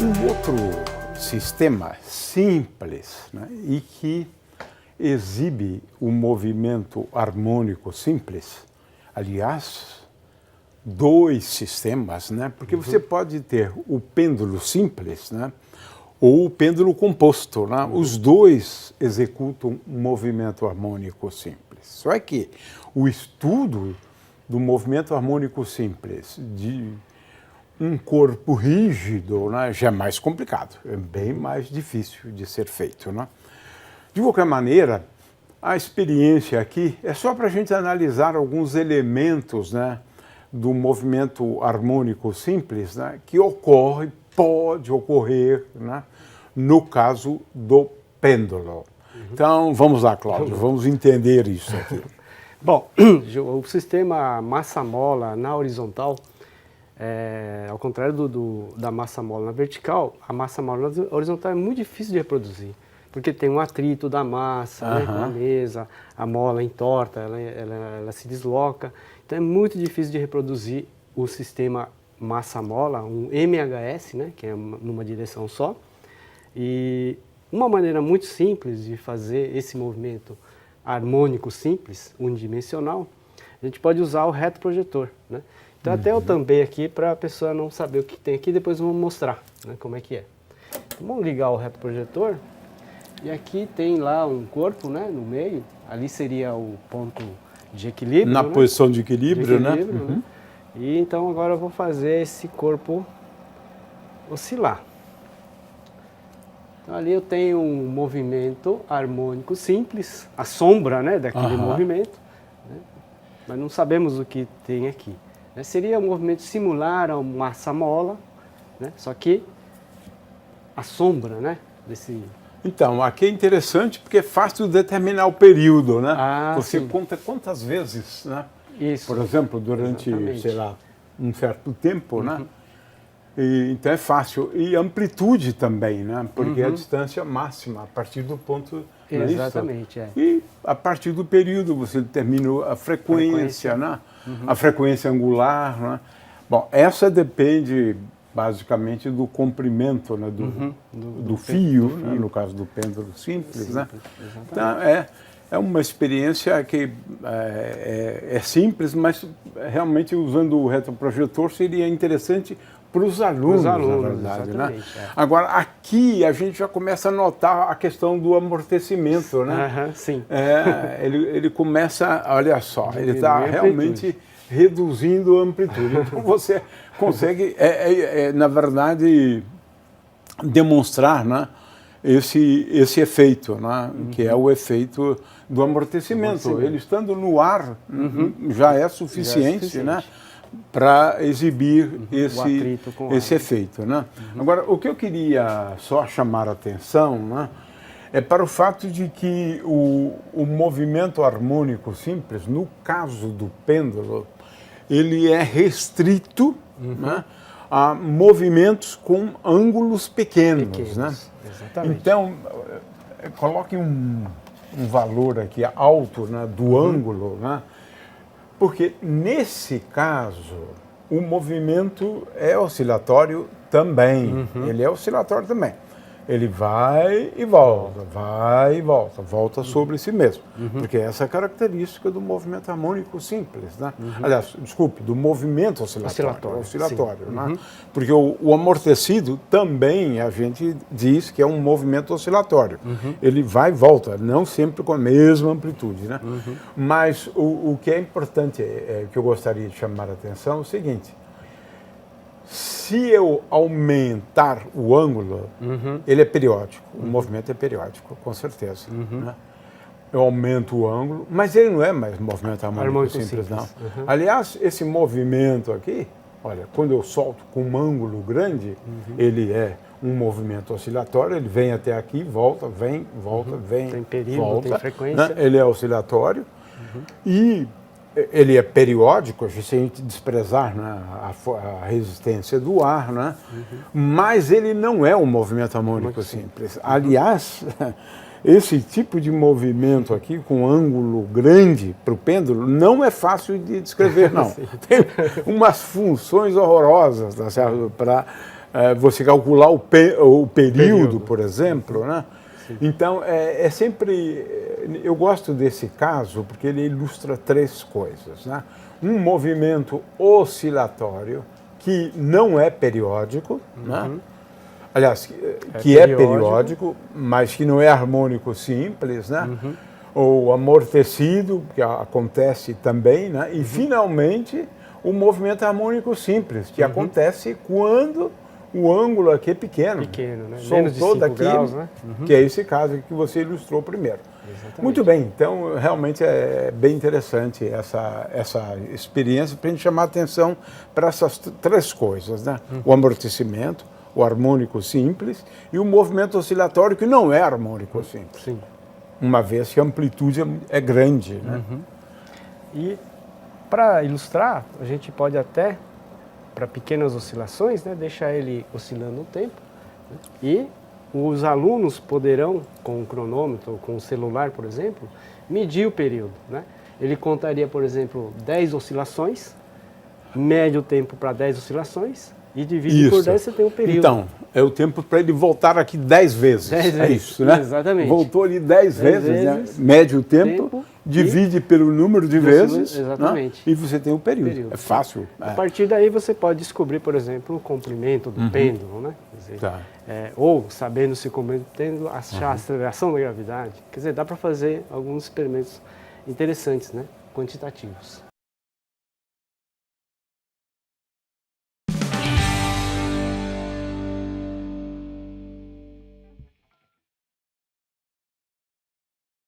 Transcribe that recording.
Um outro sistema simples, né, e que exibe o movimento harmônico simples, aliás, dois sistemas, né, porque você pode ter o pêndulo simples, né, ou o pêndulo composto, né, os dois executam um movimento harmônico simples. Só que o estudo do movimento harmônico simples de um corpo rígido, né, já é mais complicado, é bem mais difícil de ser feito, né? De qualquer maneira, a experiência aqui é só para a gente analisar alguns elementos, né, do movimento harmônico simples, né, que pode ocorrer, né, no caso do pêndulo. Então, vamos lá, Cláudio, vamos entender isso aqui. Bom, o sistema massa-mola na horizontal, ao contrário da massa-mola na vertical, a massa-mola na horizontal é muito difícil de reproduzir, porque tem um atrito da massa, né, com a mesa, a mola entorta, ela se desloca, então é muito difícil de reproduzir o sistema massa-mola, um MHS, né, que é numa direção só, e uma maneira muito simples de fazer esse movimento harmônico simples, unidimensional, a gente pode usar o retroprojetor, né? Então até eu tampei aqui para a pessoa não saber o que tem aqui, depois eu vou mostrar, né, como é que é. Então, vamos ligar o retroprojetor e aqui tem lá um corpo, né, no meio, ali seria o ponto de equilíbrio. Na, né, posição de equilíbrio, né? Uhum. E então agora eu vou fazer esse corpo oscilar. Então, ali eu tenho um movimento harmônico simples, a sombra, né, daquele movimento, né, mas não sabemos o que tem aqui. Né, seria um movimento similar a uma massa-mola, né, só que a sombra, né, desse... Então, aqui é interessante porque é fácil determinar o período, né? Você sim. conta quantas vezes, né? Isso. Por exemplo, durante, sei lá, um certo tempo, né? Então é fácil. E amplitude também, né? Porque é a distância máxima, a partir do ponto... Exatamente, é. E a partir do período você determina a frequência, né? A frequência angular, né? Bom, essa depende basicamente do comprimento, né? do fio, né? No caso do pêndulo simples, né? Então é uma experiência que é simples, mas realmente usando o retroprojetor seria interessante para os alunos, na verdade, né? Agora, aqui a gente já começa a notar a questão do amortecimento, né? Sim. Ele começa, olha só, ele está realmente reduzindo a amplitude. Então você consegue, na verdade, demonstrar, né, esse efeito, né, que é o efeito do amortecimento. Ele estando no ar já é suficiente, né, para exibir esse efeito, né? Agora, o que eu queria só chamar a atenção, né, é para o fato de que o movimento harmônico simples, no caso do pêndulo, ele é restrito, né, a movimentos com ângulos pequenos, né? Exatamente. Então, coloque um valor aqui alto, né, do ângulo, né? Porque, nesse caso, o movimento é oscilatório também. Ele é oscilatório também. Ele vai e volta sobre si mesmo. Porque essa é a característica do movimento harmônico simples, né? Aliás, desculpe, do movimento oscilatório, né? Porque o amortecido também, a gente diz que é um movimento oscilatório. Ele vai e volta, não sempre com a mesma amplitude, né? Mas o que é importante, que eu gostaria de chamar a atenção, é o seguinte: se eu aumentar o ângulo, ele é periódico, o movimento é periódico, com certeza. Né? Eu aumento o ângulo, mas ele não é mais movimento harmônico simples, não. Aliás, esse movimento aqui, olha, quando eu solto com um ângulo grande, ele é um movimento oscilatório, ele vem até aqui, volta, vem, tem período, volta. Tem frequência. Né? Ele é oscilatório e ele é periódico, se a gente desprezar, né, a resistência do ar, né, mas ele não é um movimento harmônico simples. Aliás, esse tipo de movimento aqui, com ângulo grande para o pêndulo, não é fácil de descrever, não. Tem umas funções horrorosas, tá certo? você calcular o período, por exemplo, né? Então, é sempre... Eu gosto desse caso porque ele ilustra três coisas, né? Um movimento oscilatório que não é periódico, né? Aliás, que é periódico, mas que não é harmônico simples, né? O amortecido, que acontece também, né? E, finalmente, o movimento harmônico simples, que acontece quando o ângulo aqui é pequeno. Pequeno, né? Menos de 5 graus, né? Que é esse caso que você ilustrou primeiro. Exatamente. Muito bem, então realmente é bem interessante essa experiência para a gente chamar a atenção para essas três coisas, né? O amortecimento, o harmônico simples e o movimento oscilatório que não é harmônico simples. Sim. Uma vez que a amplitude é grande, né? E para ilustrar, a gente pode até, para pequenas oscilações, né, deixar ele oscilando um tempo, né? E os alunos poderão, com o cronômetro ou com o celular, por exemplo, medir o período, né? Ele contaria, por exemplo, 10 oscilações, mede o tempo para 10 oscilações e divide por 10, você tem um período. Então, é o tempo para ele voltar aqui 10 vezes. 10 vezes, é isso, né? Exatamente. Voltou ali 10 vezes, né? Mede o tempo divide pelo número de vezes, exatamente. Né? E você tem um período. É fácil. A partir daí você pode descobrir, por exemplo, o comprimento do pêndulo, né? Quer dizer, ou, sabendo se o comprimento do pêndulo, achar a aceleração da gravidade. Quer dizer, dá para fazer alguns experimentos interessantes, né? Quantitativos.